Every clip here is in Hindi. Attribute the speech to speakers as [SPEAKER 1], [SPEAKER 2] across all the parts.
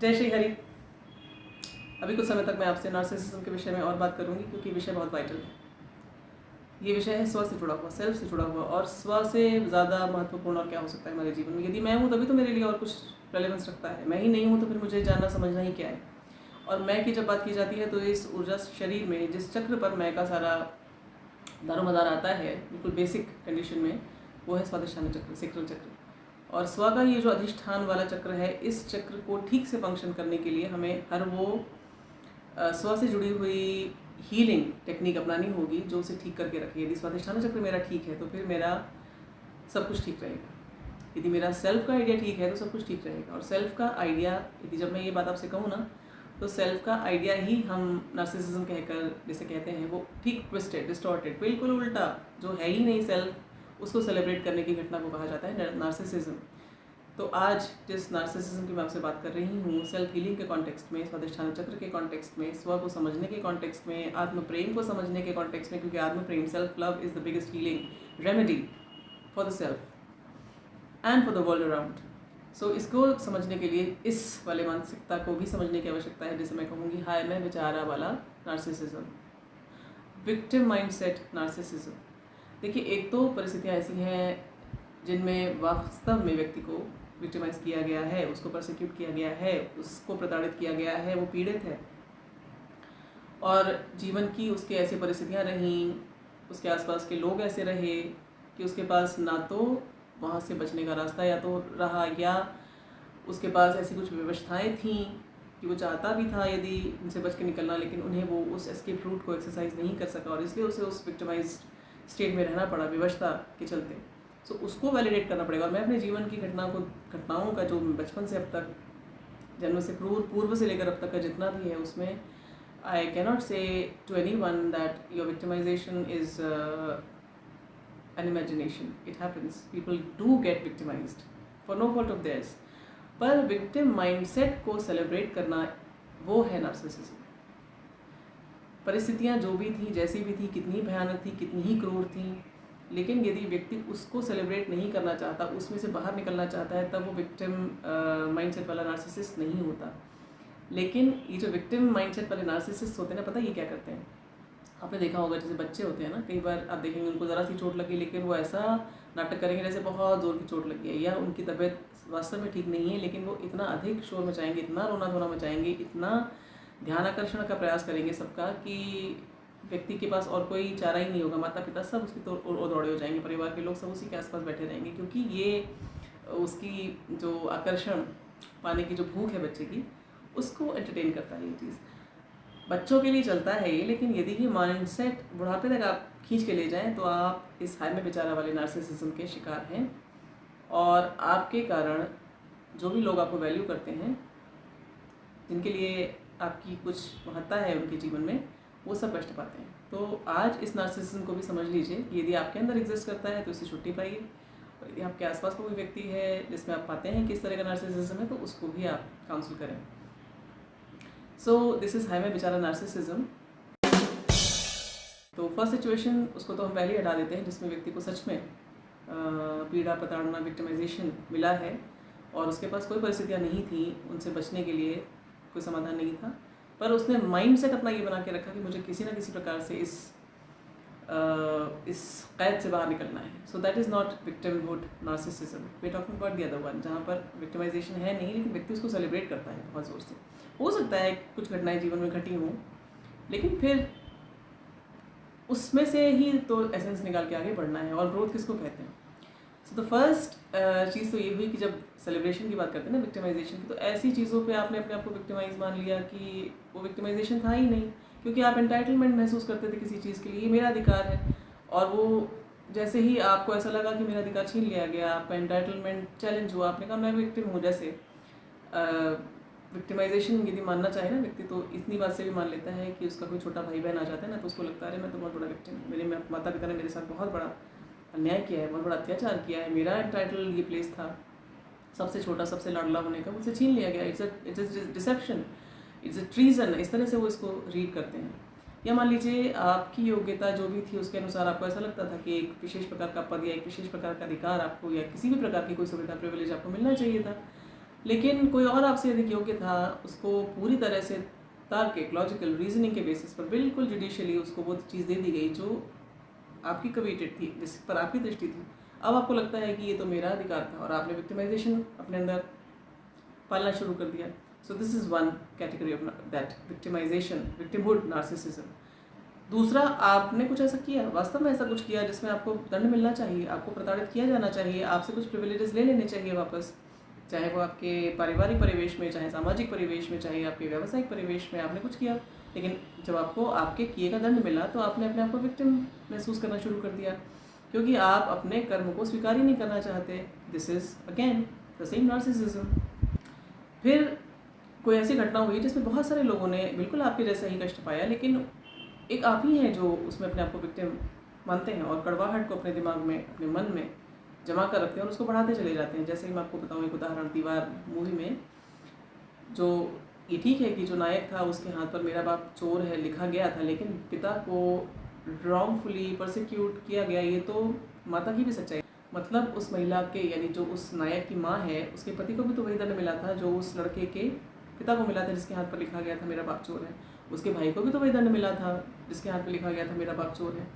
[SPEAKER 1] जय श्री हरि। अभी कुछ समय तक मैं आपसे नार्सिसिज्म के विषय में और बात करूंगी क्योंकि विषय बहुत वाइटल है। ये विषय है स्व से जुड़ा हुआ, सेल्फ से जुड़ा हुआ, और स्व से ज़्यादा महत्वपूर्ण और क्या हो सकता है हमारे जीवन में। यदि मैं हूँ तभी तो मेरे लिए और कुछ रेलेवेंस रखता है, मैं ही नहीं हूँ तो फिर मुझे जानना समझना ही क्या है। और मैं की जब बात की जाती है तो इस ऊर्जा शरीर में जिस चक्र पर मैं का सारा दारोमदार आता है बिल्कुल बेसिक कंडीशन में, वो है स्वादिष्ठान चक्र, सेक्रल चक्र। और स्व का ये जो अधिष्ठान वाला चक्र है, इस चक्र को ठीक से फंक्शन करने के लिए हमें हर वो स्व से जुड़ी हुई हीलिंग टेक्निक अपनानी होगी जो उसे ठीक करके रखे। यदि स्वादिष्ठान चक्र मेरा ठीक है तो फिर मेरा सब कुछ ठीक रहेगा। यदि मेरा सेल्फ का आइडिया ठीक है तो सब कुछ ठीक रहेगा। और सेल्फ का आइडिया, यदि जब मैं ये बात आपसे कहूँ ना, तो सेल्फ का आइडिया ही हम नार्सिसिज्म कहकर जिसे कहते हैं वो ठीक ट्विस्टेड, डिस्टॉर्टेड, बिल्कुल उल्टा, जो है ही नहीं सेल्फ, उसको सेलिब्रेट करने की घटना को कहा जाता है नार्सिसिज्म। तो आज जिस नार्सिसिज्म की मैं आपसे बात कर रही हूँ, सेल्फ हीलिंग के कॉन्टेक्स्ट में, स्वादिष्ठान चक्र के कॉन्टेक्स्ट में, स्व को समझने के कॉन्टेक्स्ट में, आत्म प्रेम को समझने के कॉन्टेक्स्ट में, क्योंकि आत्म प्रेम, self love is the biggest healing remedy for the self and for the world around. So इसको समझने के लिए इस वाले मानसिकता को भी समझने की आवश्यकता है, जिसे मैं कहूँगी हाय मैं बेचारा वाला नार्सिसिज्म, विक्टिम माइंडसेट नार्सिसिज्म। देखिए, एक तो परिस्थितियाँ ऐसी हैं जिनमें वास्तव में व्यक्ति को विक्टिमाइज किया गया है, उसको परसिक्यूट किया गया है, उसको प्रताड़ित किया गया है, वो पीड़ित है, और जीवन की उसके ऐसी परिस्थितियाँ रहीं, उसके आसपास के लोग ऐसे रहे कि उसके पास ना तो वहाँ से बचने का रास्ता या तो रहा, या उसके पास ऐसी कुछ व्यवस्थाएं थीं कि वो चाहता भी था यदि उनसे बच के निकलना, लेकिन उन्हें वो उस एस्केप रूट को एक्सरसाइज नहीं कर सका और इसलिए उसे उस विक्टिमाइज स्टेट में रहना पड़ा विवशता के चलते। सो उसको वैलिडेट करना पड़ेगा। और मैं अपने जीवन की घटनाओं का जो बचपन से अब तक, जन्म से पूर्व से लेकर अब तक का जितना भी है, उसमें I cannot say to anyone that your victimisation is an imagination. It happens. People do get victimized for no fault of theirs. पर विक्टिम माइंडसेट को सेलिब्रेट करना, वो है नार्सिसिज्म। परिस्थितियाँ जो भी थी, जैसी भी थी, कितनी भयानक थी, कितनी ही क्रूर थी, लेकिन यदि व्यक्ति उसको सेलिब्रेट नहीं करना चाहता, उसमें से बाहर निकलना चाहता है, तब वो विक्टिम माइंडसेट वाला नार्सिसिस्ट नहीं होता। लेकिन ये जो विक्टिम माइंडसेट वाले नार्सिसिस्ट होते हैं ना, पता ये क्या करते हैं? आपने देखा होगा, जैसे बच्चे होते हैं ना, कई बार आप देखेंगे उनको ज़रा सी चोट लगी, लेकिन वो ऐसा नाटक करेंगे जैसे बहुत जोर की चोट लगी है, या उनकी तबीयत वास्तव में ठीक नहीं है, लेकिन वो इतना अधिक शोर मचाएंगे, इतना रोना धोना मचाएंगे, इतना ध्यान आकर्षण का प्रयास करेंगे सबका कि व्यक्ति के पास और कोई चारा ही नहीं होगा। माता पिता सब उसकी तो दौड़े हो जाएंगे, परिवार के लोग सब उसी के आसपास बैठे रहेंगे, क्योंकि ये उसकी जो आकर्षण पाने की जो भूख है बच्चे की, उसको एंटरटेन करता है ये चीज़। बच्चों के लिए चलता है ये, लेकिन यदि ये माइंडसेट बुढ़ापे तक आप खींच के ले जाएं तो आप इस हाय में बेचारा वाले नार्सिसिज्म के शिकार हैं, और आपके कारण जो भी लोग आपको वैल्यू करते हैं, जिनके लिए आपकी कुछ महत्ता है उनके जीवन में, वो सब कष्ट पाते हैं। तो आज इस नार्सिसिज्म को भी समझ लीजिए कि यदि आपके अंदर एग्जिस्ट करता है तो इससे छुट्टी पाइए, और यदि आपके आसपास कोई व्यक्ति है जिसमें आप पाते हैं कि इस तरह का नार्सिसिज्म है, तो उसको भी आप काउंसिल करें। सो दिस इज़ हाई में बेचारा नार्सिसिज्म। तो फर्स्ट सिचुएशन, उसको तो हम पहले ही हटा देते हैं, जिसमें व्यक्ति को सच में पीड़ा, प्रताड़ना, विक्टिमाइजेशन मिला है और उसके पास कोई परिस्थितियाँ नहीं थी उनसे बचने के लिए, कोई समाधान नहीं था, पर उसने माइंडसेट अपना ये बना के रखा कि मुझे किसी ना किसी प्रकार से इस कैद से बाहर निकलना है। So that is not victimhood narcissism. We talking about the other one, जहाँ पर विक्टिमाइजेशन है नहीं, लेकिन व्यक्ति उसको सेलिब्रेट करता है बहुत ज़ोर से। हो सकता है कुछ घटनाएं जीवन में घटी हों, लेकिन फिर उसमें से ही तो एसेंस निकाल के आगे बढ़ना है। और ग्रोथ किसको कहते हैं? सो द फर्स्ट चीज़ तो ये हुई कि जब सेलिब्रेशन की बात करते हैं ना, विक्टिमाइजेशन की, तो ऐसी चीज़ों पे आपने अपने आप को विक्टिमाइज मान लिया कि वो विक्टिमाइजेशन था ही नहीं, क्योंकि आप एंटाइटलमेंट महसूस करते थे किसी चीज़ के लिए, ये मेरा अधिकार है, और वो जैसे ही आपको ऐसा लगा कि मेरा अधिकार छीन लिया गया, आपका एंटाइटलमेंट चैलेंज हुआ, आपने कहा मैं विक्टिम हूँ। जैसे विक्टिमाइजेशन यदि मानना चाहे ना व्यक्ति, तो इतनी बात से भी मान लेता है कि उसका कोई छोटा भाई बहन आ जाता है ना, तो उसको लगता है मैं तो बहुत बड़ा विक्टिम हूँ, मेरे माता पिता ने मेरे साथ बहुत बड़ा अन्याय किया है, बहुत बड़ा अत्याचार किया है, मेरा टाइटल ये प्लेस था सबसे छोटा, सबसे लाडला होने का, मुझसे छीन लिया गया, it's a deception, it's a treason. इस तरह से वो इसको रीड करते हैं। या मान लीजिए आपकी योग्यता जो भी थी उसके अनुसार आपको ऐसा लगता था कि एक विशेष प्रकार का पद या एक विशेष प्रकार का अधिकार आपको, या किसी भी प्रकार की कोई सुविधा, प्रिविलेज आपको मिलना चाहिए था, लेकिन कोई और आपसे अधिक योग्य था, उसको पूरी तरह से तार्किक लॉजिकल रीजनिंग के बेसिस पर बिल्कुल जुडिशियली उसको वो चीज़ दे दी गई जो आपकी कमिटेड थी, जिस पर आपकी दृष्टि थी। अब आपको लगता है कि ये तो मेरा अधिकार था और आपने विक्टिमाइजेशन अपने अंदर पालना शुरू कर दिया। So this is one category of that victimisation, victimhood, narcissism. दूसरा, आपने कुछ ऐसा किया, वास्तव में ऐसा कुछ किया जिसमें आपको दंड मिलना चाहिए, आपको प्रताड़ित किया जाना चाहिए, आपसे कुछ प्रिविलेजेस ले लेने चाहिए वापस, चाहे वो आपके पारिवारिक परिवेश में, चाहे सामाजिक परिवेश में, चाहे आपके व्यावसायिक परिवेश में आपने कुछ किया। लेकिन जब आपको आपके किए का दंड मिला तो आपने अपने आप को विक्टिम महसूस करना शुरू कर दिया, क्योंकि आप अपने कर्म को स्वीकार ही नहीं करना चाहते। This is again the same narcissism. फिर कोई ऐसी घटना हुई जिसमें बहुत सारे लोगों ने बिल्कुल आपके जैसा ही कष्ट पाया, लेकिन एक आप ही हैं जो उसमें अपने आप को विक्टिम मानते हैं और कड़वाहट को अपने दिमाग में, अपने मन में जमा कर रखते हैं और उसको बढ़ाते चले जाते हैं। जैसे ही मैं आपको बताऊँ एक उदाहरण, दीवार मूवी में जो ये ठीक है कि जो नायक था उसके हाथ पर मेरा बाप चोर है लिखा गया था, लेकिन पिता को रॉन्गफुली परसिक्यूट किया गया, ये तो माता की भी सच्चाई। मतलब उस महिला के, यानी जो उस नायक की माँ है, उसके पति को भी तो वही दंड मिला था जो उस लड़के के पिता को मिला था जिसके हाथ पर लिखा गया था मेरा बाप चोर है। उसके भाई को भी तो वही दंड मिला था जिसके हाथ पर लिखा गया था मेरा बाप चोर है।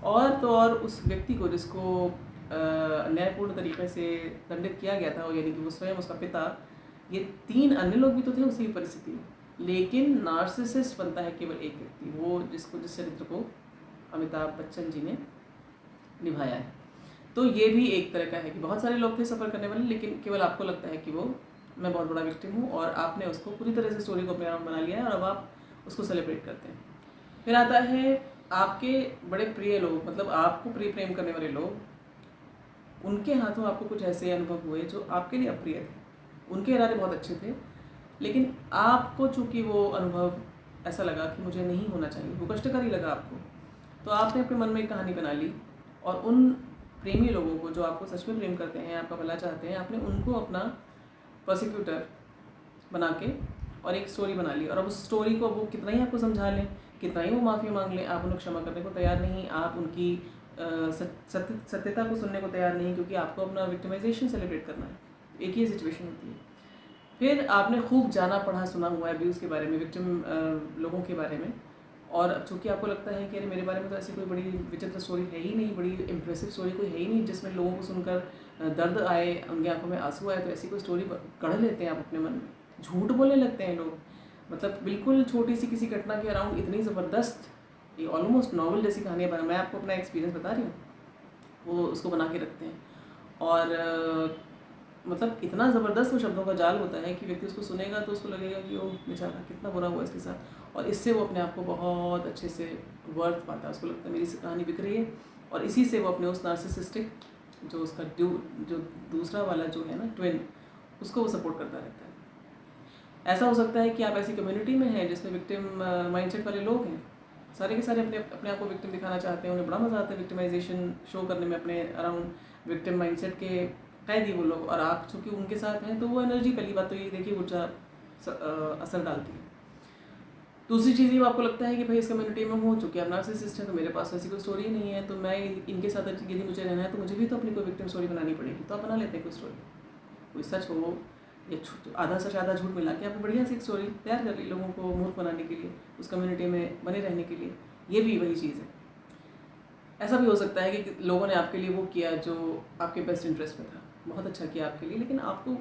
[SPEAKER 1] और तो और उस व्यक्ति को जिसको न्यायपूर्ण तरीके से दंडित किया गया था, यानी कि वो स्वयं, उसका पिता, ये 3 अन्य लोग भी तो थे उसी परिस्थिति में। लेकिन नार्सिसिस्ट बनता है केवल एक व्यक्ति, वो जिस चरित्र को अमिताभ बच्चन जी ने निभाया है। तो ये भी एक तरह का है कि बहुत सारे लोग थे सफ़र करने वाले, लेकिन केवल आपको लगता है कि वो मैं बहुत बड़ा विक्टिम हूँ और आपने उसको पूरी तरह से स्टोरी को अपने आप बना लिया है और अब आप उसको सेलिब्रेट करते हैं। फिर आता है आपके बड़े प्रिय लोग, मतलब आपको प्रेम करने वाले लोग, उनके हाथों आपको कुछ ऐसे अनुभव हुए जो आपके लिए अप्रिय थे। उनके इरादे बहुत अच्छे थे, लेकिन आपको चूँकि वो अनुभव ऐसा लगा कि मुझे नहीं होना चाहिए, वो कष्टकारी लगा आपको, तो आपने अपने मन में एक कहानी बना ली और उन प्रेमी लोगों को जो आपको सच में प्रेम करते हैं, आपका भला चाहते हैं, आपने उनको अपना प्रोसिक्यूटर बना के और एक स्टोरी बना ली। और अब उस स्टोरी को वो कितना ही आपको समझा लें, कितना ही वो माफ़ी मांग लें, आप उन्हें क्षमा करने को तैयार नहीं, आप उनकी सत्यता को सुनने को तैयार नहीं, क्योंकि आपको अपना विक्टिमाइजेशन सेलिब्रेट करना है। एक ही सिचुएशन होती है। फिर आपने खूब जाना पढ़ा सुना हुआ है अब्यूज़ के बारे में, विक्टिम लोगों के बारे में, और चूँकि आपको लगता है कि अरे मेरे बारे में तो ऐसी कोई बड़ी विचित्र स्टोरी है ही नहीं, बड़ी इम्प्रेसिव स्टोरी कोई है ही नहीं जिसमें लोगों को सुनकर दर्द आए, उनकी आंखों में आंसू आए, तो ऐसी कोई स्टोरी गढ़ लेते हैं आप अपने मन में, झूठ बोलने लगते हैं लोग। मतलब बिल्कुल छोटी सी किसी घटना के अराउंड इतनी ज़बरदस्त, ये ऑलमोस्ट नॉवल जैसी कहानियाँ बना, मैं आपको अपना एक्सपीरियंस बता रही हूँ, वो उसको बना के रखते हैं। और मतलब इतना ज़बरदस्त वो शब्दों का जाल होता है कि व्यक्ति उसको सुनेगा तो उसको लगेगा कि ओह बेचारा कितना बुरा हुआ इसके साथ, और इससे वो अपने आप को बहुत अच्छे से वर्थ पाता है। उसको लगता है मेरी से कहानी बिक रही है, और इसी से वो अपने उस नार्सिसिस्टिक जो उसका जो दूसरा वाला जो है ना ट्विन, उसको वो सपोर्ट करता रहता है। ऐसा हो सकता है कि आप ऐसी कम्युनिटी में हैं जिसमें विक्टिम माइंडसेट वाले लोग हैं, सारे के सारे अपने आप को विक्टिम दिखाना चाहते हैं, उन्हें बड़ा मज़ा आता है विक्टिमाइजेशन शो करने में, अपने अराउंड विक्टिम माइंडसेट के कैदी वो लोग, और आप चूँकि उनके साथ हैं तो वो एनर्जी, पहली बात तो ये देखिए ऊर्जा असर डालती है। दूसरी चीज़ ये आपको लगता है कि भाई इस कम्युनिटी में हूँ, चूँकि आप नार्सिसिस्ट हैं तो मेरे पास ऐसी कोई स्टोरी नहीं है, तो मैं इनके साथ यदि मुझे रहना है तो मुझे भी तो अपनी कोई विक्टिम स्टोरी बनानी पड़ेगी। तो आप बना लेते हैं कोई स्टोरी, कोई सच हो या आधा सच आधा झूठ मिला के आपने बढ़िया सी एक स्टोरी तैयार कर ली लोगों को मूर्ख बनाने के लिए, उस कम्युनिटी में बने रहने के लिए। ये भी वही चीज़ है। ऐसा भी हो सकता है कि लोगों ने आपके लिए वो किया जो आपके बेस्ट इंटरेस्ट में था, बहुत अच्छा किया आपके लिए, लेकिन आपको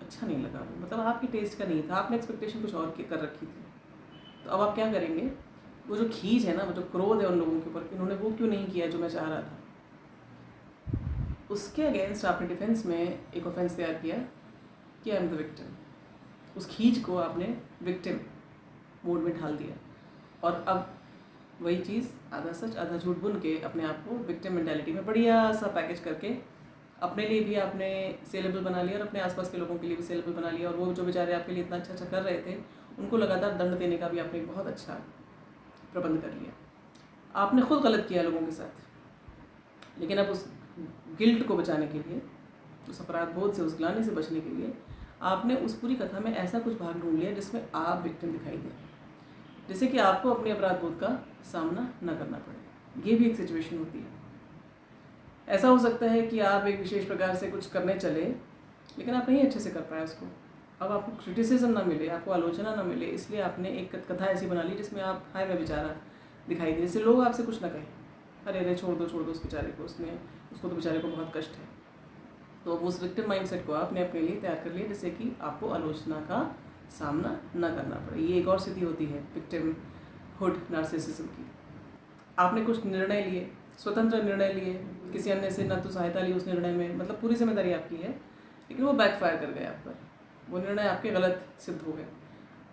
[SPEAKER 1] अच्छा नहीं लगा, मतलब आपके टेस्ट का नहीं था, आपने एक्सपेक्टेशन कुछ और कर रखी थी। तो अब आप क्या करेंगे, वो जो खींच है ना, वो जो क्रोध है उन लोगों के ऊपर कि उन्होंने वो क्यों नहीं किया जो मैं चाह रहा था, उसके अगेंस्ट आपने डिफेंस में एक ऑफेंस तैयार किया कि आई एम द विक्टिम। उस खींच को आपने विक्टिम मोड में ढाल दिया, और अब वही चीज़ आधा सच आधा झूठ बुन के अपने आप को विक्टिम मेंटालिटी में बढ़िया सा पैकेज करके अपने लिए भी आपने सेलेबल बना लिया और अपने आसपास के लोगों के लिए भी सेलेबल बना लिया। और वो जो बेचारे आपके लिए इतना अच्छा अच्छा कर रहे थे, उनको लगातार दंड देने का भी आपने एक बहुत अच्छा प्रबंध कर लिया। आपने खुद गलत किया लोगों के साथ, लेकिन अब उस गिल्ट को बचाने के लिए, उस अपराध बोध से, उस ग्लानि से बचने के लिए आपने उस पूरी कथा में ऐसा कुछ भाग ढूंढ लिया जिसमें आप विक्टिम दिखाई दें, जिससे कि आपको अपने अपराध बोध का सामना न करना पड़े। ये भी एक सिचुएशन होती है। ऐसा हो सकता है कि आप एक विशेष प्रकार से कुछ करने चले, लेकिन आप नहीं अच्छे से कर पाए उसको, अब आपको क्रिटिसिज्म ना मिले, आपको आलोचना ना मिले, इसलिए आपने एक कथा ऐसी बना ली जिसमें आप हाय मैं बेचारा दिखाई दे, जिससे लोग आपसे कुछ ना कहें, अरे अरे छोड़ दो उस बेचारे को, उसको तो बेचारे को बहुत कष्ट है। तो उस विक्टिम माइंडसेट को आपने अपने लिए तैयार कर लिया जिससे कि आपको आलोचना का सामना न करना पड़े। ये एक और स्थिति होती है विक्टिम हुड नार्सिसिज्म की। आपने कुछ निर्णय लिए, स्वतंत्र निर्णय लिए, किसी अन्य से न तो सहायता ली उस निर्णय में, मतलब पूरी जिम्मेदारी आपकी है, लेकिन वो बैकफायर कर गए आप पर, वो निर्णय आपके गलत सिद्ध हो गए।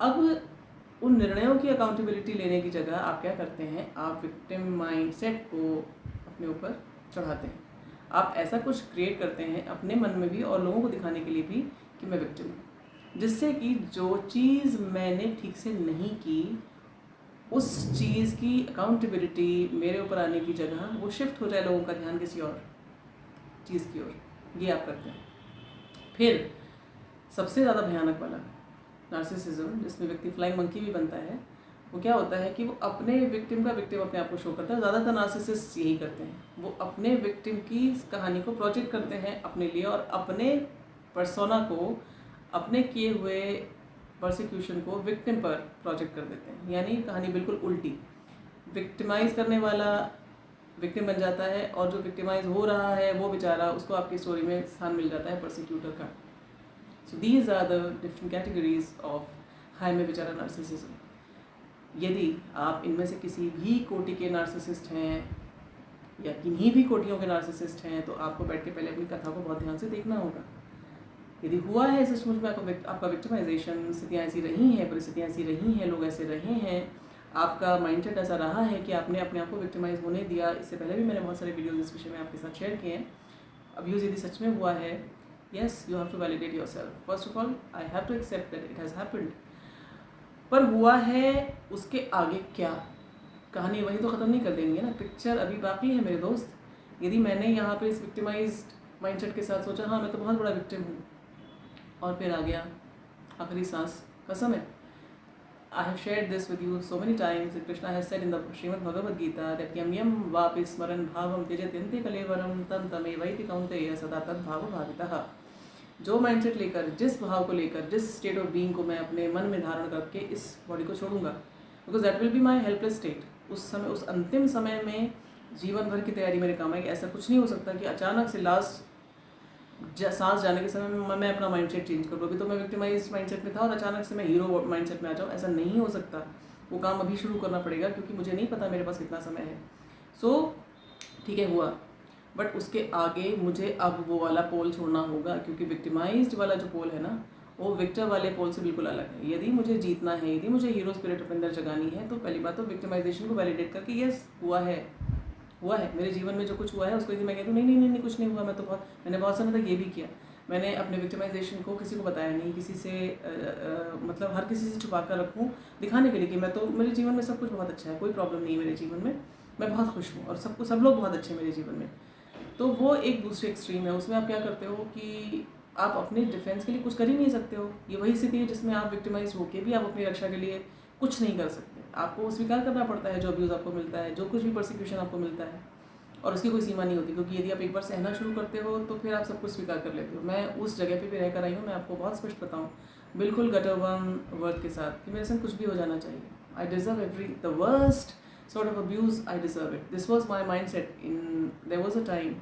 [SPEAKER 1] अब उन निर्णयों की अकाउंटेबिलिटी लेने की जगह आप क्या करते हैं, आप विक्टिम माइंडसेट को अपने ऊपर चढ़ाते हैं। आप ऐसा कुछ क्रिएट करते हैं अपने मन में भी और लोगों को दिखाने के लिए भी कि मैं विक्टिम हूँ, जिससे कि जो चीज़ मैंने ठीक से नहीं की उस चीज़ की अकाउंटेबिलिटी मेरे ऊपर आने की जगह वो शिफ्ट हो जाए लोगों का ध्यान किसी और चीज़ की ओर। ये आप करते हैं। फिर सबसे ज़्यादा भयानक वाला नार्सिसिज्म, जिसमें व्यक्ति फ्लाइंग मंकी भी बनता है, वो क्या होता है कि वो अपने विक्टिम का विक्टिम अपने आप को शो करता है। ज़्यादातर नार्सिसिस्ट यही करते हैं, वो अपने विक्टिम की कहानी को प्रोजेक्ट करते हैं अपने लिए और अपने पर्सोना को, अपने किए हुए परसिक्यूशन को विक्टिम पर प्रोजेक्ट कर देते हैं। यानी कहानी बिल्कुल उल्टी, विक्टिमाइज करने वाला विक्टिम बन जाता है और जो विक्टिमाइज हो रहा है वो बेचारा, उसको आपकी स्टोरी में स्थान मिल जाता है परसिक्यूटर का। So these are the different categories of हाय मैं बेचारा नार्सिसिज्म। यदि आप इनमें से किसी भी कोटि के नार्सिसिस्ट हैं या किन्हीं भी कोटियों के नार्सिसिस्ट हैं, तो आपको बैठ के पहले अपनी कथा को बहुत ध्यान से देखना होगा। यदि हुआ है सचमुच में आपका विक्टिमाइजेशन, स्थितियाँ ऐसी रही हैं, परिस्थितियाँ ऐसी रही हैं, लोग ऐसे रहे हैं, आपका माइंडसेट ऐसा रहा है कि आपने अपने आप को विक्टिमाइज होने दिया। इससे पहले भी मैंने बहुत सारे वीडियोज़ इस विषय में आपके साथ शेयर किए हैं। अब्यूज़ यदि सच में हुआ है, yes you have to validate yourself. First of all I have to accept that it has happened. पर हुआ है, उसके आगे क्या, कहानी वही तो ख़त्म नहीं कर देंगे ना, पिक्चर अभी बाकी है मेरे दोस्त। यदि मैंने यहाँ पे इस विक्टिमाइज्ड माइंडसेट के साथ सोचा हाँ मैं तो बहुत बड़ा विक्टिम हूँ, और फिर आ गया आखिरी सांस का समय। I have shared this with you so many times that Krishna has said in the Srimad Bhagavad Gita that yam yam vapi smaran bhavam त्यजत्यन्ते कलेवरम तम तमेवैति कौन्तेय सदा तद भाव भावितः। जो माइंडसेट लेकर, जिस भाव को लेकर, जिस स्टेट ऑफ बीइंग को मैं अपने मन में धारण करके इस बॉडी को छोड़ूंगा, because that will be my helpless state. उस समय, उस अंतिम समय में जीवन भर की तैयारी मेरे काम आएगी। ऐसा कुछ नहीं हो सकता कि अचानक से लास्ट सांस जाने के समय में मैं अपना माइंडसेट चेंज करूँ। अभी तो मैं विक्टिमाइज माइंडसेट में था और अचानक से मैं हीरो माइंडसेट में आ जाऊँ, ऐसा नहीं हो सकता। वो काम अभी शुरू करना पड़ेगा क्योंकि मुझे नहीं पता मेरे पास कितना समय है। सो ठीक है, हुआ, बट उसके आगे मुझे अब वो वाला पोल छोड़ना होगा, क्योंकि विक्टिमाइज्ड वाला जो पोल है ना, वो विक्टर वाले पोल से बिल्कुल अलग है। यदि मुझे जीतना है, यदि मुझे हीरो स्पिरिट अपने अंदर जगानी है, तो पहली बात तो विक्टिमाइजेशन को वैलिडेट करके यस हुआ है मेरे जीवन में जो कुछ हुआ है उसको यदि मैं कहती हूँ नहीं कुछ नहीं हुआ, मैंने बहुत समय तक ये भी किया, मैंने अपने विक्टिमाइजेशन को किसी को बताया नहीं, किसी से मतलब हर किसी से छुपा कर रखूँ दिखाने के लिए कि मैं तो, मेरे जीवन में सब कुछ बहुत अच्छा है, कोई प्रॉब्लम नहीं है मेरे जीवन में, मैं बहुत खुश हूँ और सब लोग बहुत अच्छे हैं मेरे जीवन में। तो वो एक दूसरे एक्सट्रीम है। उसमें आप क्या करते हो कि आप अपने डिफेंस के लिए कुछ कर ही नहीं सकते हो। ये वही स्थिति है जिसमें आप विक्टिमाइज होकर भी आप अपनी रक्षा के लिए कुछ नहीं कर सकते। आपको स्वीकार करना पड़ता है जो अब्यूज़ आपको मिलता है, जो कुछ भी परसिक्यूशन आपको मिलता है, और उसकी कोई सीमा नहीं होती, क्योंकि यदि आप एक बार सहना शुरू करते हो तो फिर आप सब कुछ स्वीकार कर लेते हो। मैं उस जगह पे भी रहकर आई हूँ, मैं आपको बहुत स्पष्ट बताऊँ, बिल्कुल गटर वन वर्ड के साथ, कि मेरे संग कुछ भी हो जाना चाहिए। I deserve the worst sort of abuse, I deserve it. This was my mindset there was a time.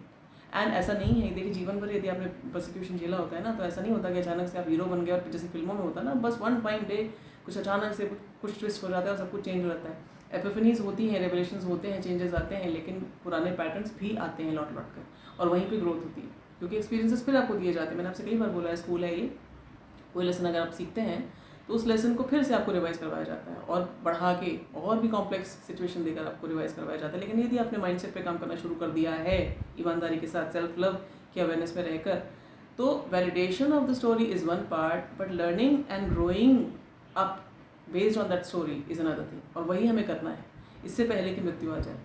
[SPEAKER 1] And ऐसा नहीं है, देखिए जीवन भर यदि आपने प्रोसिक्यूशन झेला होता है ना, तो ऐसा नहीं होता कि अचानक से आप हीरो बन गए और जैसे फिल्मों में होता है ना, बस वन फाइन डे कुछ अचानक से कुछ ट्विस्ट हो जाता है और सब कुछ चेंज हो जाता है। एपिफनीज होती हैं, रेवलेशंस होते हैं, चेंजेस आते हैं, लेकिन पुराने पैटर्न्स भी आते हैं लौट कर, और वहीं पर ग्रोथ होती है, क्योंकि एक्सपीरियंसेस फिर आपको दिए जाते हैं। मैंने आपसे कई बार बोला है, स्कूल है ये, कोई लेसन अगर आप सीखते हैं तो उस लेसन को फिर से आपको रिवाइज करवाया जाता है और बढ़ा के और भी कॉम्प्लेक्स सिचुएशन देकर आपको रिवाइज करवाया जाता है। लेकिन यदि आपने माइंडसेट पे काम करना शुरू कर दिया है ईमानदारी के साथ, सेल्फ लव की अवेयरनेस में रहकर, तो validation of the story is one part, but learning and growing up based on that story is another thing, और वही हमें करना है इससे पहले कि मृत्यु आ जाए।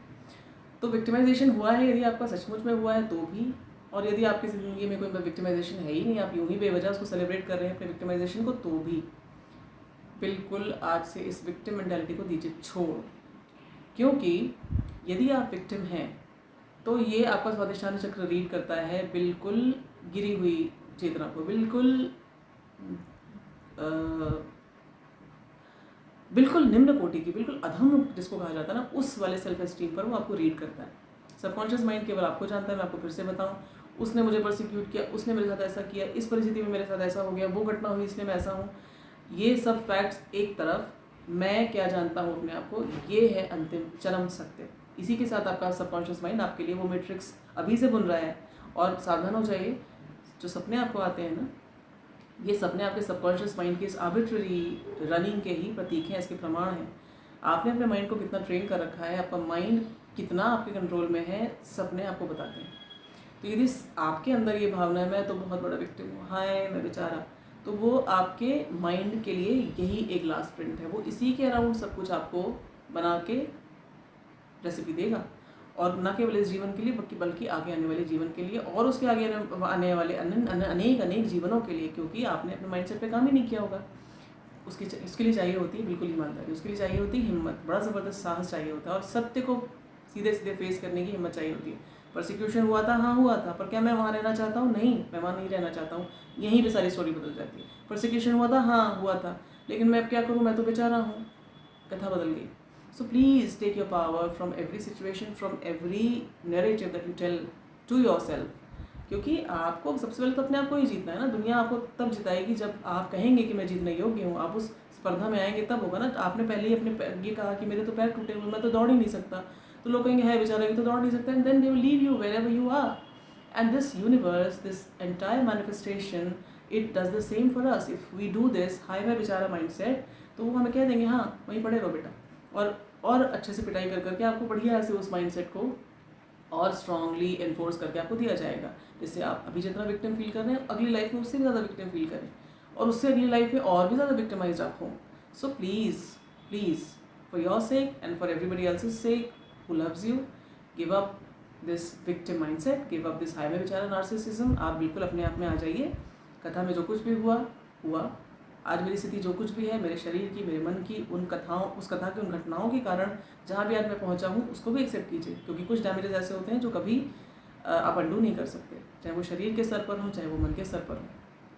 [SPEAKER 1] तो विक्टिमाइजेशन हुआ है, यदि आपका सचमुच में हुआ है तो भी, और यदि आपकी ज़िंदगी में कोई विक्टिमाइजेशन है ही नहीं, आप यूँ ही बेवजह उसको सेलिब्रेट कर रहे हैं अपने विक्टिमाइजेशन को, तो भी बिल्कुल आज से इस विक्टिम मेंटालिटी को दीजिए छोड़। क्योंकि यदि आप विक्टिम हैं तो ये आपका स्वादिष्टान चक्र रीड करता है बिल्कुल गिरी हुई चेतना को, बिल्कुल बिल्कुल निम्न कोटि की, बिल्कुल अधम जिसको कहा जाता है ना, उस वाले सेल्फ एस्टीम पर वो आपको रीड करता है। सबकॉन्शियस माइंड केवल आपको जानता है। मैं आपको फिर से बताऊं, उसने मुझे परसिक्यूट किया, उसने मेरे साथ ऐसा किया, इस परिस्थिति में मेरे साथ ऐसा हो गया, वो घटना हुई इसलिए मैं ऐसा हूँ, ये सब फैक्ट्स एक तरफ, मैं क्या जानता हूँ अपने आप को, ये है अंतिम चरम सत्य। इसी के साथ आपका सबकॉन्शियस माइंड आपके लिए वो मैट्रिक्स अभी से बुन रहा है। और सावधान हो जाइए, जो सपने आपको आते हैं ना, ये सपने आपके सबकॉन्शियस माइंड के इस आर्बिट्ररी रनिंग के ही प्रतीक हैं, इसके प्रमाण हैं। आपने अपने माइंड को कितना ट्रेन कर रखा है, आपका माइंड कितना आपके कंट्रोल में है, सपने आपको बताते हैं। तो यदि आपके अंदर ये भावना है मैं तो बहुत बड़ा विक्टिम हूँ, हाय मैं बेचारा, तो वो आपके माइंड के लिए यही एक लास्ट प्रिंट है। वो इसी के अराउंड सब कुछ आपको बना के रेसिपी देगा, और न केवल इस जीवन के लिए बल्कि आगे आने वाले जीवन के लिए, और उसके आगे आने वाले अनेक जीवनों के लिए, क्योंकि आपने अपने माइंडसेट पे काम ही नहीं किया होगा। उसके लिए चाहिए होती है बिल्कुल ईमानदारी, उसके लिए चाहिए होती है हिम्मत, बड़ा ज़बरदस्त साहस चाहिए होता है, और सत्य को सीधे सीधे फेस करने की हिम्मत चाहिए होती है। परसिक्यूशन हुआ था, हाँ हुआ था, पर क्या मैं वहाँ रहना चाहता हूँ? नहीं, मैं वहाँ नहीं रहना चाहता हूँ। यहीं पे सारी स्टोरी बदल जाती है। परसिक्यूशन हुआ था, हाँ हुआ था, लेकिन मैं अब क्या करूँ, मैं तो बेचारा हूँ, कथा बदल गई। So please take your power from every situation, from every narrative that you tell to yourself. क्योंकि आपको सबसे पहले तो अपने आप को ही जीतना है ना। दुनिया आपको तब जिताएगी जब आप कहेंगे कि मैं जीतने योग्य हूँ। आप उस स्पर्धा में आएंगे तब होगा ना। आपने पहले ही अपने ये कहा कि मेरे तो पैर टूटे हुए, मैं तो दौड़ ही नहीं सकता, तो लोग कहेंगे है बेचारा, ये तो दौड़ नहीं सकता, and then they will leave you wherever you are. And this universe, this entire manifestation, it does the same for us. If we do this हाय मैं बेचारा माइंडसेट, तो वो हमें कह देंगे हाँ वहीं पड़े रहो बेटा, और अच्छे से पिटाई कर करके आपको बढ़िया से उस माइंडसेट को और स्ट्रांगली एनफोर्स करके आपको दिया जाएगा, जिससे आप अभी जितना विक्टिम फील कर रहे हैं अगली लाइफ में उससे भी ज़्यादा विक्टिम फील करें, और उससे अगली लाइफ में और भी ज़्यादा विक्टिमाइज आप हों। So please for your sake and for everybody else's sake who loves you, give up this victim mindset, give up this हाय में बेचारा नार्सिसिज्म। आप बिल्कुल अपने आप में आ जाइए। कथा में जो कुछ भी हुआ, आज मेरी स्थिति जो कुछ भी है, मेरे शरीर की, मेरे मन की, उस कथा की, उन घटनाओं के कारण जहाँ भी आज मैं पहुँचा हूँ, उसको भी एक्सेप्ट कीजिए। क्योंकि कुछ डैमेजेस ऐसे होते हैं जो कभी आप अंडू नहीं कर सकते, चाहे वो शरीर के स्तर पर हो, चाहे वो मन के स्तर पर हो।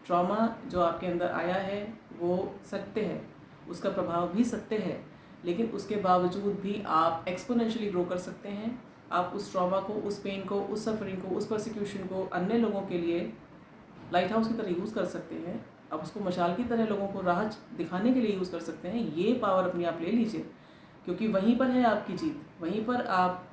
[SPEAKER 1] ट्रॉमा जो आपके अंदर आया है वो सत्य है, उसका प्रभाव भी सत्य है, लेकिन उसके बावजूद भी आप एक्सपोनेंशियली ग्रो कर सकते हैं। आप उस ट्रॉमा को, उस पेन को, उस सफरिंग को, उस परसिक्यूशन को अन्य लोगों के लिए लाइट हाउस की तरह यूज़ कर सकते हैं। आप उसको मशाल की तरह लोगों को राह दिखाने के लिए यूज़ कर सकते हैं। ये पावर अपनी आप ले लीजिए, क्योंकि वहीं पर है आपकी जीत। वहीं पर आप,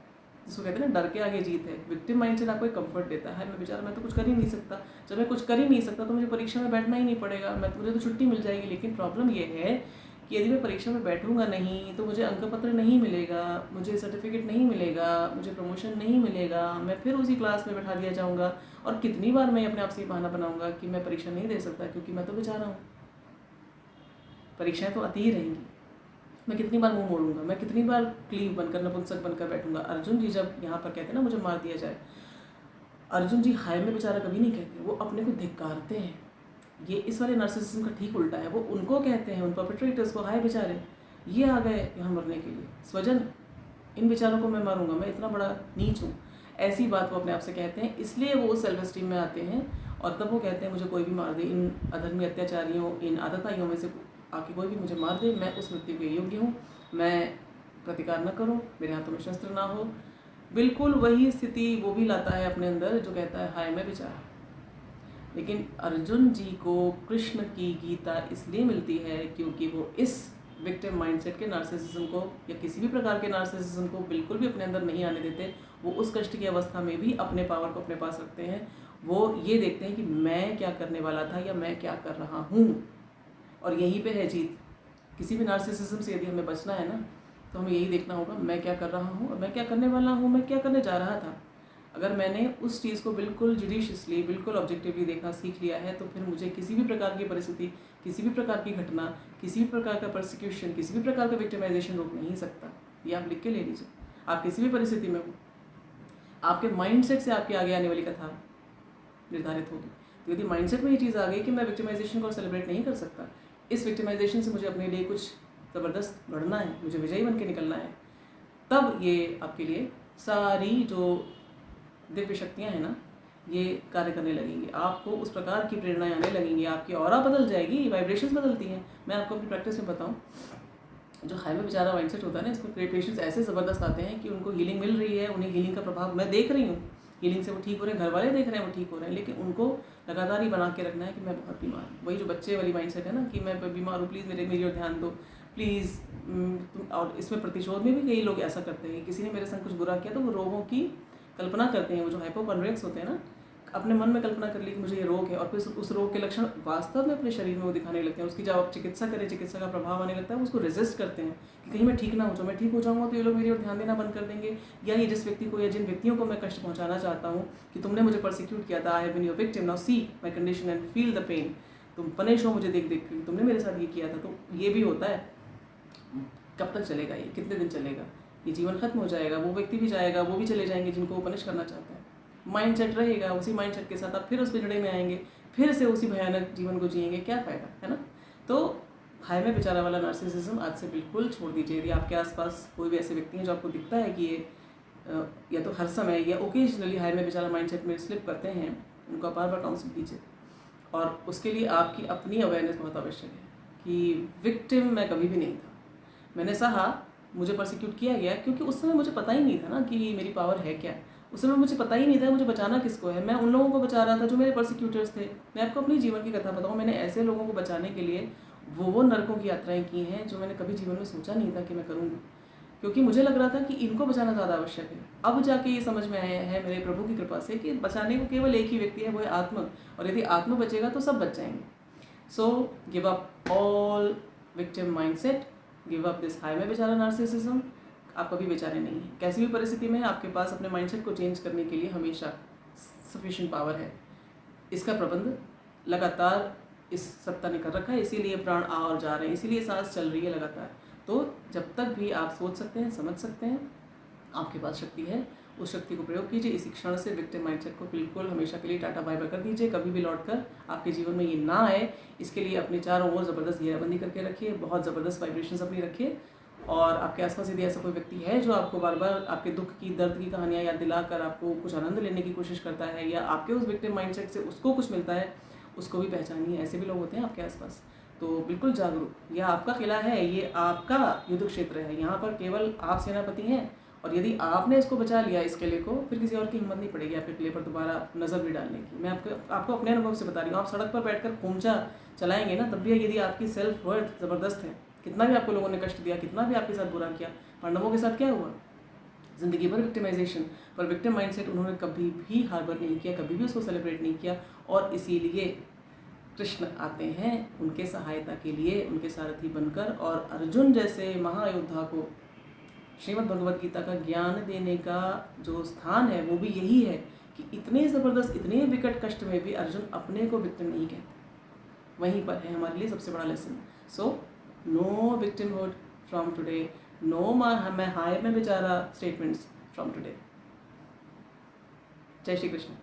[SPEAKER 1] जिसको कहते हैं ना डर के आगे जीत है। विक्टिम माइंडसेट आपको एक कंफर्ट देता है, मैं बेचारा, मैं तो कुछ कर ही नहीं सकता। जब मैं कुछ कर ही नहीं सकता तो मुझे परीक्षा में बैठना ही नहीं पड़ेगा, मुझे तो छुट्टी मिल जाएगी। लेकिन प्रॉब्लम ये है कि यदि मैं परीक्षा में बैठूंगा नहीं तो मुझे अंक पत्र नहीं मिलेगा, मुझे सर्टिफिकेट नहीं मिलेगा, मुझे प्रमोशन नहीं मिलेगा, मैं फिर उसी क्लास में बैठा दिया जाऊंगा। और कितनी बार मैं अपने आप से बहाना बनाऊंगा कि मैं परीक्षा नहीं दे सकता क्योंकि मैं तो बेचारा हूँ। परीक्षाएं तो आती ही रहेंगी, मैं कितनी बार मुंह मोड़ूंगा, मैं कितनी बार क्लीव बनकर, नपुंसक बनकर बैठूंगा। अर्जुन जी जब यहाँ पर कहते हैं ना मुझे मार दिया जाए, अर्जुन जी हाय में बेचारा कभी नहीं कहते, वो अपने को धिक्कारते हैं। ये इस वाले नार्सिसिज्म का ठीक उल्टा है। वो उनको कहते हैं, उन परपेट्रेटर्स को, हाय बेचारे ये आ गए यहाँ मरने के लिए, स्वजन इन बेचारों को मैं मारूंगा, मैं इतना बड़ा नीच हूँ। ऐसी बात वो अपने आप से कहते हैं, इसलिए वो सेल्फ एस्टीम में आते हैं। और तब वो कहते हैं मुझे कोई भी मार दे, इन अधर्मी अत्याचारियों, इन आतताइयों में से आके कोई भी मुझे मार दे, मैं उस मृत्यु के योग्य हूँ, मैं प्रतिकार न करूँ, मेरे हाथों में शस्त्र ना हो। बिल्कुल वही स्थिति वो भी लाता है अपने अंदर जो कहता है हाय मैं बेचारा। लेकिन अर्जुन जी को कृष्ण की गीता इसलिए मिलती है क्योंकि वो इस विक्टिम माइंडसेट के नार्सिसिज्म को या किसी भी प्रकार के नार्सिसिज्म को बिल्कुल भी अपने अंदर नहीं आने देते। वो उस कष्ट की अवस्था में भी अपने पावर को अपने पास रखते हैं। वो ये देखते हैं कि मैं क्या करने वाला था या मैं क्या कर रहा हूँ, और यहीं पे है जीत। किसी भी नार्सिसिज्म से यदि हमें बचना है ना, तो हमें यही देखना होगा मैं क्या कर रहा हूँ और मैं क्या करने वाला हूँ, मैं क्या करने जा रहा था। अगर मैंने उस चीज़ को बिल्कुल जुडिशियसली, बिल्कुल ऑब्जेक्टिवली देखना सीख लिया है, तो फिर मुझे किसी भी प्रकार की परिस्थिति, किसी भी प्रकार की घटना, किसी भी प्रकार का परसिक्यूशन, किसी भी प्रकार का विक्टिमाइजेशन रोक नहीं सकता। ये आप लिख के ले लीजिए। आप किसी भी परिस्थिति में हो, आपके माइंडसेट से आपकी आगे आने वाली कथा निर्धारित होगी। तो यदि माइंडसेट में ये चीज़ आ गई कि मैं विक्टिमाइजेशन को सेलिब्रेट नहीं कर सकता, इस विक्टिमाइजेशन से मुझे अपने लिए कुछ ज़बरदस्त बढ़ना है, मुझे विजयी बन के निकलना है, तब ये आपके लिए सारी जो दिव्य शक्तियाँ हैं ना, ये कार्य करने लगेंगे, आपको उस प्रकार की प्रेरणाएं आने लगेंगी, आपकी ऑरा बदल जाएगी, वाइब्रेशंस बदलती हैं। मैं आपको अपनी प्रैक्टिस में बताऊं, जो हाई में बेचारा माइंडसेट होता है ना, इसमें पेशेंट्स ऐसे ज़बरदस्त आते हैं कि उनको हीलिंग मिल रही है, उन्हें हीलिंग का प्रभाव मैं देख रही हूँ, हीलिंग से वो ठीक हो रहे हैं, घर वाले देख रहे हैं वो ठीक हो रहे हैं, लेकिन उनको लगातार ही बना के रखना है कि मैं बहुत बीमार हूँ। वही जो बच्चे वाली माइंडसेट है ना कि मैं बीमार हूँ, प्लीज़ मेरी ओर ध्यान दो, प्लीज़ तुम। और इसमें प्रतिशोध में भी कई लोग ऐसा करते हैं, किसी ने मेरे संग कुछ बुरा किया तो वो रोगों की कल्पना करते हैं। वो जो हाइपोकॉन्ड्रियक्स होते हैं ना, अपने मन में कल्पना कर ली कि मुझे ये रोग है, और फिर उस रोग के लक्षण वास्तव में अपने शरीर में वो दिखाने लगते हैं। उसकी जब आप चिकित्सा करें, चिकित्सा का प्रभाव आने लगता है, उसको रेजिस्ट करते हैं कि कहीं मैं ठीक ना हो जाऊँ, मैं ठीक हो जाऊँगा तो ये लोग मेरी ओर ध्यान देना बंद कर देंगे, या ये जिस व्यक्ति को या जिन व्यक्तियों को मैं कष्ट पहुँचाना चाहता हूँ कि तुमने मुझे परसिक्यूट किया था, I have been your victim, now see my condition and feel the pain, तुम पनिश हो मुझे देख देख के, तुमने मेरे साथ ये किया था। तो ये भी होता है। कब तक चलेगा ये, कितने दिन चलेगा, ये जीवन खत्म हो जाएगा, वो व्यक्ति भी जाएगा, वो भी चले जाएंगे जिनको वो पनिश करना चाहता है। माइंडसेट रहेगा, उसी माइंडसेट के साथ आप फिर उस पिंजड़े में आएंगे, फिर से उसी भयानक जीवन को जिएंगे, क्या फ़ायदा, है ना। तो हाई में बेचारा वाला नार्सिसिज्म आज से बिल्कुल छोड़ दीजिए। यदि आपके आसपास कोई भी ऐसे व्यक्ति हैं जो आपको दिखता है कि ये या तो हर समय या ओकेजनली हाई में बेचारा माइंडसेट में स्लिप करते हैं, उनको बार बार काउंसिल कीजिए। और उसके लिए आपकी अपनी अवेयरनेस बहुत आवश्यक है कि विक्टिम मैं कभी भी नहीं था, मैंने सहा, मुझे परसिक्यूट किया गया, क्योंकि उस समय मुझे पता ही नहीं था ना कि मेरी पावर है क्या। उस समय मुझे पता ही नहीं था मुझे बचाना किसको है। मैं उन लोगों को बचा रहा था जो मेरे परसिक्यूटर्स थे। मैं आपको अपनी जीवन की कथा बताऊँ, मैंने ऐसे लोगों को बचाने के लिए वो नरकों की यात्राएं की हैं जो मैंने कभी जीवन में सोचा नहीं था कि मैं करूँगी, क्योंकि मुझे लग रहा था कि इनको बचाना ज़्यादा आवश्यक है। अब जाके ये समझ में आया है मेरे प्रभु की कृपा से कि बचाने को केवल एक ही व्यक्ति है, वो है आत्मा, और यदि आत्मा बचेगा तो सब बच जाएंगे। So give up all victim mindset, give up this high में बेचारा नार्सिसिज्म। आप कभी बेचारे नहीं हैं। कैसी भी परिस्थिति में आपके पास अपने माइंडसेट को चेंज करने के लिए हमेशा सफिशिएंट पावर है। इसका प्रबंध लगातार इस सत्ता ने कर रखा है, इसीलिए प्राण आ और जा रहे हैं, इसीलिए सांस चल रही है लगातार। तो जब तक भी आप सोच सकते हैं, समझ सकते हैं, आपके पास शक्ति है, उस शक्ति को प्रयोग कीजिए। इसी क्षण से विक्टिम माइंडसेट को बिल्कुल हमेशा के लिए टाटा बाय बाय कर दीजिए। कभी भी लौटकर आपके जीवन में ये ना आए, इसके लिए अपने चारों ओर ज़बरदस्त घेराबंदी करके रखिए, बहुत ज़बरदस्त वाइब्रेशंस अपनी रखिए। और आपके आसपास यदि ऐसा कोई व्यक्ति है जो आपको बार बार आपके दुख की, दर्द की कहानियाँ याद दिलाकर आपको कुछ आनंद लेने की कोशिश करता है, या आपके उस विक्टिम माइंडसेट से उसको कुछ मिलता है, उसको भी पहचानिए। ऐसे भी लोग होते हैं आपके आसपास, तो बिल्कुल जागरूक। यह आपका किला है, ये आपका युद्ध क्षेत्र है, यहाँ पर केवल आप सेनापति हैं। और यदि आपने इसको बचा लिया, इस किले को, फिर किसी और की हिम्मत नहीं पड़ेगी आपके किले पर दोबारा नज़र भी डालने की। मैं आपको अपने अनुभव से बता रही हूँ। आप सड़क पर बैठकर खूंचा चलाएंगे ना, तब भी यदि आपकी सेल्फ वर्थ ज़बरदस्त है, कितना भी आपको लोगों ने कष्ट दिया, कितना भी आपके साथ बुरा किया, पांडवों के साथ क्या हुआ, ज़िंदगी भर विक्टिमाइजेशन, पर विक्टिम माइंडसेट उन्होंने कभी भी हार्बर नहीं किया, कभी भी उसको सेलिब्रेट नहीं किया। और इसीलिए कृष्ण आते हैं उनके सहायता के लिए, उनके सारथी बनकर, और अर्जुन जैसे महायोद्धा को श्रीमद् भगवद गीता का ज्ञान देने का जो स्थान है वो भी यही है कि इतने ज़बरदस्त, इतने विकट कष्ट में भी अर्जुन अपने को विक्टिम नहीं कहते। वहीं पर है हमारे लिए सबसे बड़ा lesson. So no victimhood from today, no मैं हाय में बेचारा स्टेटमेंट्स फ्रॉम टुडे। जय श्री कृष्ण।